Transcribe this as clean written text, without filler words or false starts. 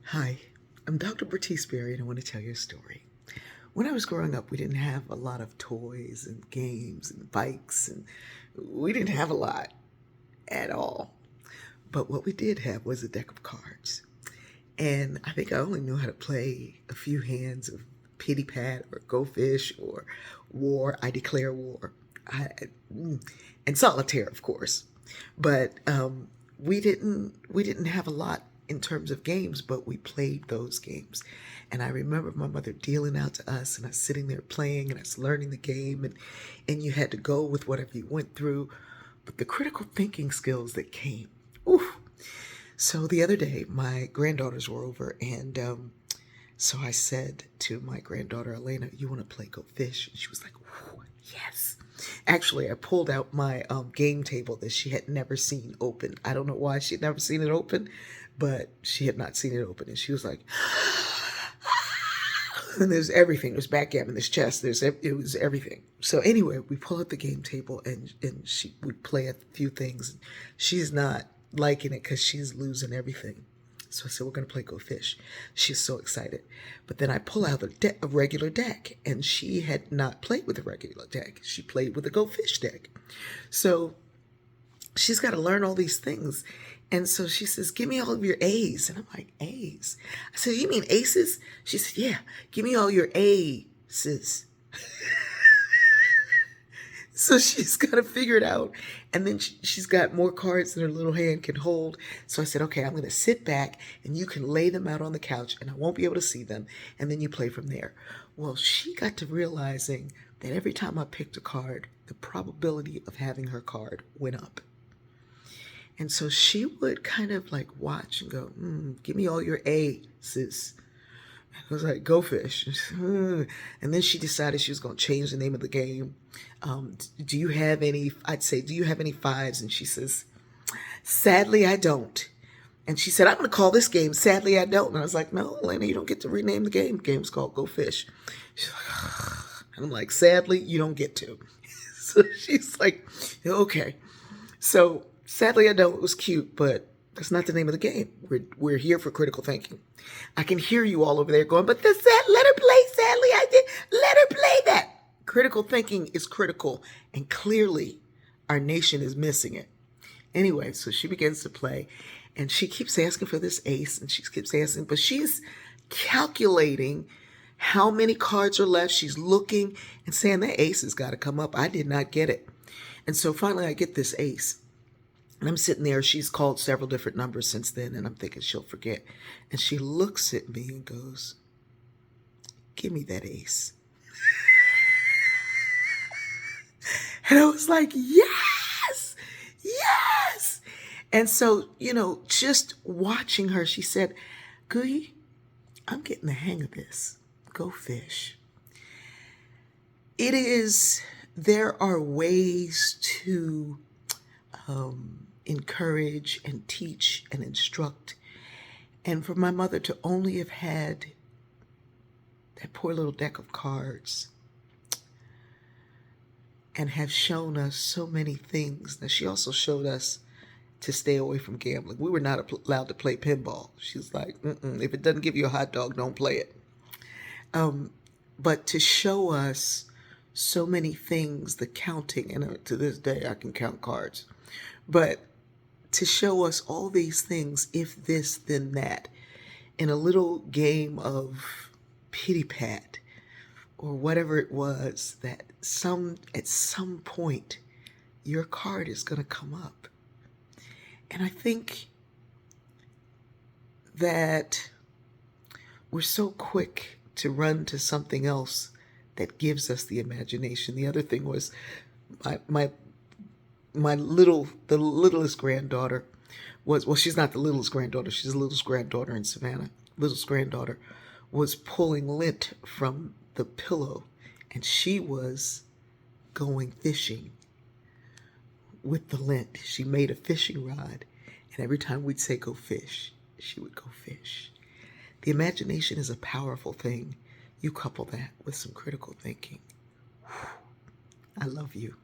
Hi, I'm Dr. Bertice Berry, and I want to tell you a story. When I was growing up, we didn't have a lot of toys and games and bikes, and we didn't have a lot at all. But what we did have was a deck of cards. And I think I only knew how to play a few hands of Pity Pat or Go Fish or War, I Declare War, I, and Solitaire, of course. But we didn't have a lot in terms of games, but we played those games. And I remember my mother dealing out to us, and us sitting there playing, and us learning the game, and you had to go with whatever you went through. But the critical thinking skills that came, oof. So the other day, my granddaughters were over, and so I said to my granddaughter, Elena, you want to play Go Fish? And she was like, yes. Actually, I pulled out my game table that she had never seen open. I don't know why she had never seen it open, but she had not seen it open. And she was like, and there's everything. There's backgammon, there's chess, it was everything. So anyway, we pull up the game table and she would play a few things. She's not liking it because she's losing everything. So I said, we're going to play Go Fish. She's so excited. But then I pull out a regular deck, and she had not played with a regular deck. She played with a Go Fish deck. So she's got to learn all these things. And so she says, give me all of your A's. And I'm like, A's? I said, you mean aces? She said, yeah, give me all your A's. So she's got to figure it out. And then she's got more cards than her little hand can hold. So I said, okay, I'm going to sit back and you can lay them out on the couch and I won't be able to see them. And then you play from there. Well, she got to realizing that every time I picked a card, the probability of having her card went up. And so she would kind of like watch and go, give me all your A's. I was like, Go Fish. And then she decided she was going to change the name of the game. Do you have any, I'd say, do you have any fives? And she says, sadly, I don't. And she said, I'm going to call this game Sadly, I Don't. And I was like, no, Elena, you don't get to rename the game. The game's called Go Fish. She's like, and I'm like, sadly, you don't get to. So she's like, okay. So sadly, I don't. It was cute, but that's not the name of the game. We're here for critical thinking. I can hear you all over there going, but let her play. Sadly, I did. Let her play that. Critical thinking is critical, and clearly our nation is missing it. Anyway, so she begins to play, and she keeps asking for this ace, and she keeps asking, but she's calculating how many cards are left. She's looking and saying, that ace has got to come up. I did not get it. And so finally I get this ace. And I'm sitting there. She's called several different numbers since then, and I'm thinking she'll forget. And she looks at me and goes, give me that ace. And I was like, yes, yes. And so, just watching her, she said, Gooey, I'm getting the hang of this. Go Fish. There are ways to encourage and teach and instruct. And for my mother to only have had that poor little deck of cards and have shown us so many things. Now, she also showed us to stay away from gambling. We were not allowed to play pinball. She's like, if it doesn't give you a hot dog, don't play it. But to show us so many things, the counting, and to this day I can count cards, but to show us all these things, if this, then that, in a little game of pity pat or whatever it was, that at some point your card is going to come up. And I think that we're so quick to run to something else that gives us the imagination. The other thing was the littlest granddaughter she's not the littlest granddaughter, she's the littlest granddaughter in Savannah. Littlest granddaughter was pulling lint from the pillow, and she was going fishing with the lint. She made a fishing rod, and every time we'd say go fish, she would go fish. The imagination is a powerful thing. You couple that with some critical thinking. I love you.